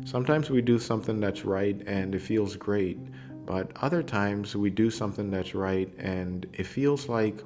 Sometimes we do something that's right and it feels great, but other times we do something that's right and it feels like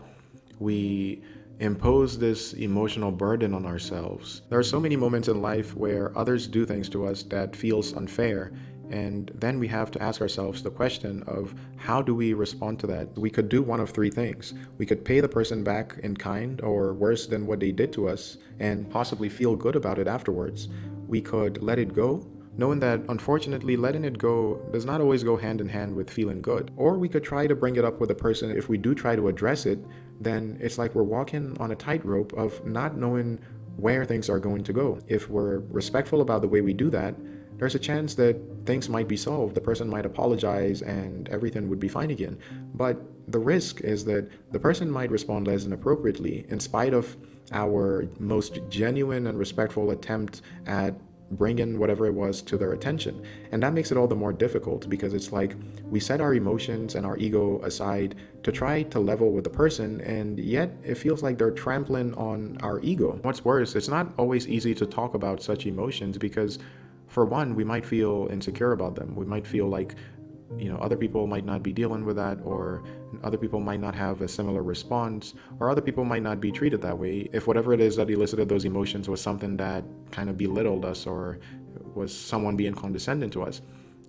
we impose this emotional burden on ourselves. There are so many moments in life where others do things to us that feels unfair, and then we have to ask ourselves the question of how do we respond to that? We could do one of three things. We could pay the person back in kind or worse than what they did to us and possibly feel good about it afterwards. We could let it go, knowing that unfortunately letting it go does not always go hand in hand with feeling good. Or we could try to bring it up with a person. If we do try to address it, then it's like we're walking on a tightrope of not knowing where things are going to go. If we're respectful about the way we do that, there's a chance that things might be solved. The person might apologize and everything would be fine again. But the risk is that the person might respond less than appropriately in spite of our most genuine and respectful attempt at bringing whatever it was to their attention. And that makes it all the more difficult because it's like we set our emotions and our ego aside to try to level with the person, and yet it feels like they're trampling on our ego. What's worse, it's not always easy to talk about such emotions because, for one, we might feel insecure about them. We might feel like other people might not be dealing with that, or other people might not have a similar response, or other people might not be treated that way if whatever it is that elicited those emotions was something that kind of belittled us or was someone being condescending to us.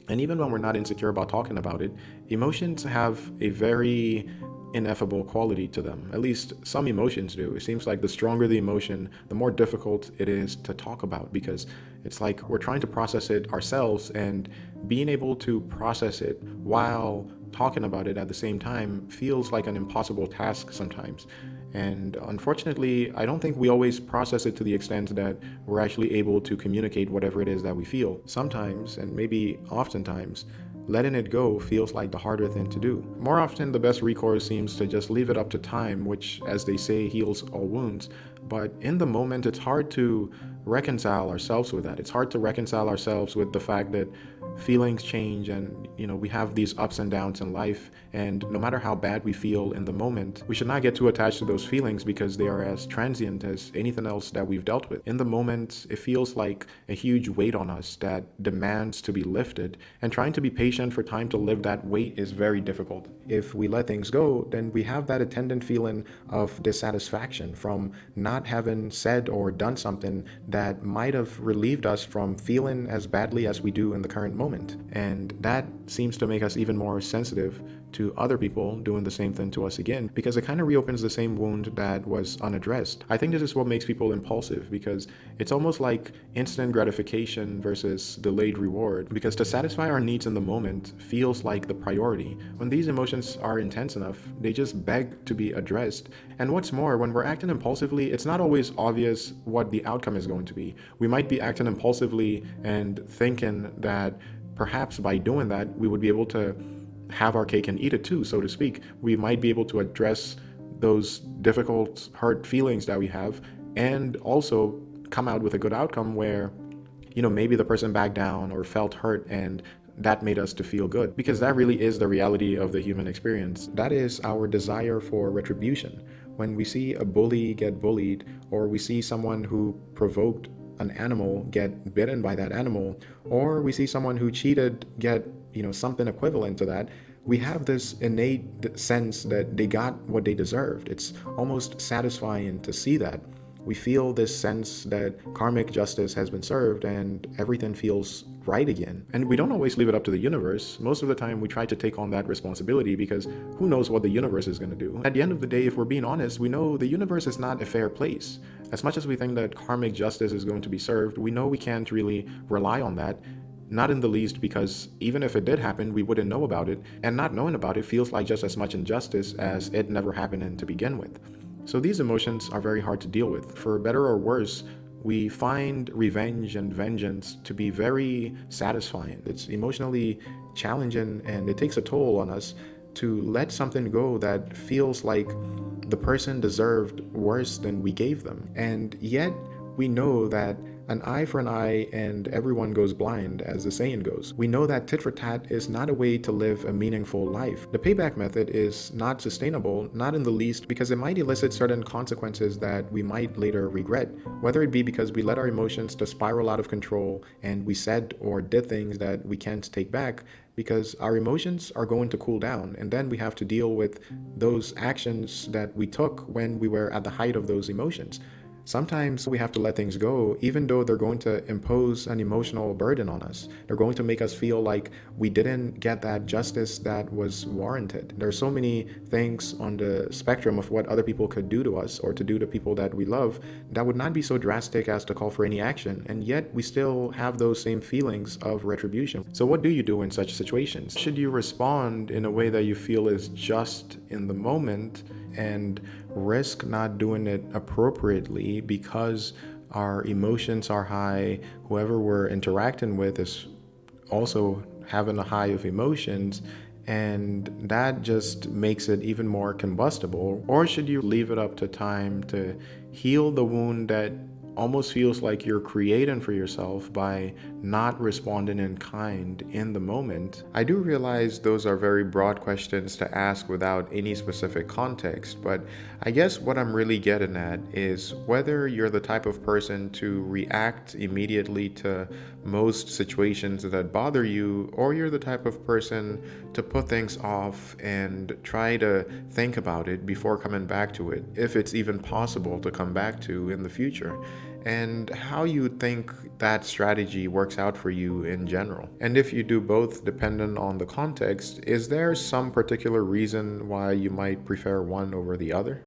And even when we're not insecure about talking about it, emotions have a very ineffable quality to them. At least some emotions do. It seems like the stronger the emotion, the more difficult it is to talk about, because it's like we're trying to process it ourselves, and being able to process it while talking about it at the same time feels like an impossible task sometimes. And unfortunately, I don't think we always process it to the extent that we're actually able to communicate whatever it is that we feel. Sometimes, and maybe oftentimes, letting it go feels like the harder thing to do. More often, the best recourse seems to just leave it up to time, which, as they say, heals all wounds. But in the moment, it's hard to reconcile ourselves with that. It's hard to reconcile ourselves with the fact that feelings change, and we have these ups and downs in life, and no matter how bad we feel in the moment, we should not get too attached to those feelings because they are as transient as anything else that we've dealt with. In the moment, it feels like a huge weight on us that demands to be lifted, and trying to be patient for time to lift that weight is very difficult. If we let things go, then we have that attendant feeling of dissatisfaction from not having said or done something that might have relieved us from feeling as badly as we do in the current moment. And that seems to make us even more sensitive to other people doing the same thing to us again, because it kind of reopens the same wound that was unaddressed. I think this is what makes people impulsive, because it's almost like instant gratification versus delayed reward, because to satisfy our needs in the moment feels like the priority. When these emotions are intense enough, they just beg to be addressed. And what's more, when we're acting impulsively, it's not always obvious what the outcome is going to be. We might be acting impulsively and thinking that perhaps by doing that, we would be able to have our cake and eat it too, so to speak. We might be able to address those difficult, hurt feelings that we have, and also come out with a good outcome where, maybe the person backed down or felt hurt, and that made us to feel good, because that really is the reality of the human experience. That is our desire for retribution. When we see a bully get bullied, or we see someone who provoked an animal get bitten by that animal, or we see someone who cheated get something equivalent to that, we have this innate sense that they got what they deserved. It's almost satisfying to see that. We feel this sense that karmic justice has been served and everything feels right again. And we don't always leave it up to the universe. Most of the time we try to take on that responsibility because who knows what the universe is going to do. At the end of the day, if we're being honest, we know the universe is not a fair place. As much as we think that karmic justice is going to be served, we know we can't really rely on that. Not in the least, because even if it did happen, we wouldn't know about it, and not knowing about it feels like just as much injustice as it never happening to begin with. So these emotions are very hard to deal with. For better or worse, we find revenge and vengeance to be very satisfying. It's emotionally challenging, and it takes a toll on us to let something go that feels like the person deserved worse than we gave them. And yet we know that An eye for an eye and everyone goes blind, as the saying goes. We know that tit for tat is not a way to live a meaningful life. The payback method is not sustainable, not in the least, because it might elicit certain consequences that we might later regret, whether it be because we let our emotions to spiral out of control and we said or did things that we can't take back, because our emotions are going to cool down, and then we have to deal with those actions that we took when we were at the height of those emotions. Sometimes we have to let things go, even though they're going to impose an emotional burden on us. They're going to make us feel like we didn't get that justice that was warranted. There are so many things on the spectrum of what other people could do to us or to do to people that we love that would not be so drastic as to call for any action, and yet we still have those same feelings of retribution. So what do you do in such situations? Should you respond in a way that you feel is just in the moment and risk not doing it appropriately because our emotions are high, whoever we're interacting with is also having a high of emotions, and that just makes it even more combustible? Or should you leave it up to time to heal the wound that almost feels like you're creating for yourself by not responding in kind in the moment? I do realize those are very broad questions to ask without any specific context, but I guess what I'm really getting at is whether you're the type of person to react immediately to most situations that bother you, or you're the type of person to put things off and try to think about it before coming back to it, if it's even possible to come back to in the future, and how you think that strategy works out for you in general. And if you do both, dependent on the context, is there some particular reason why you might prefer one over the other?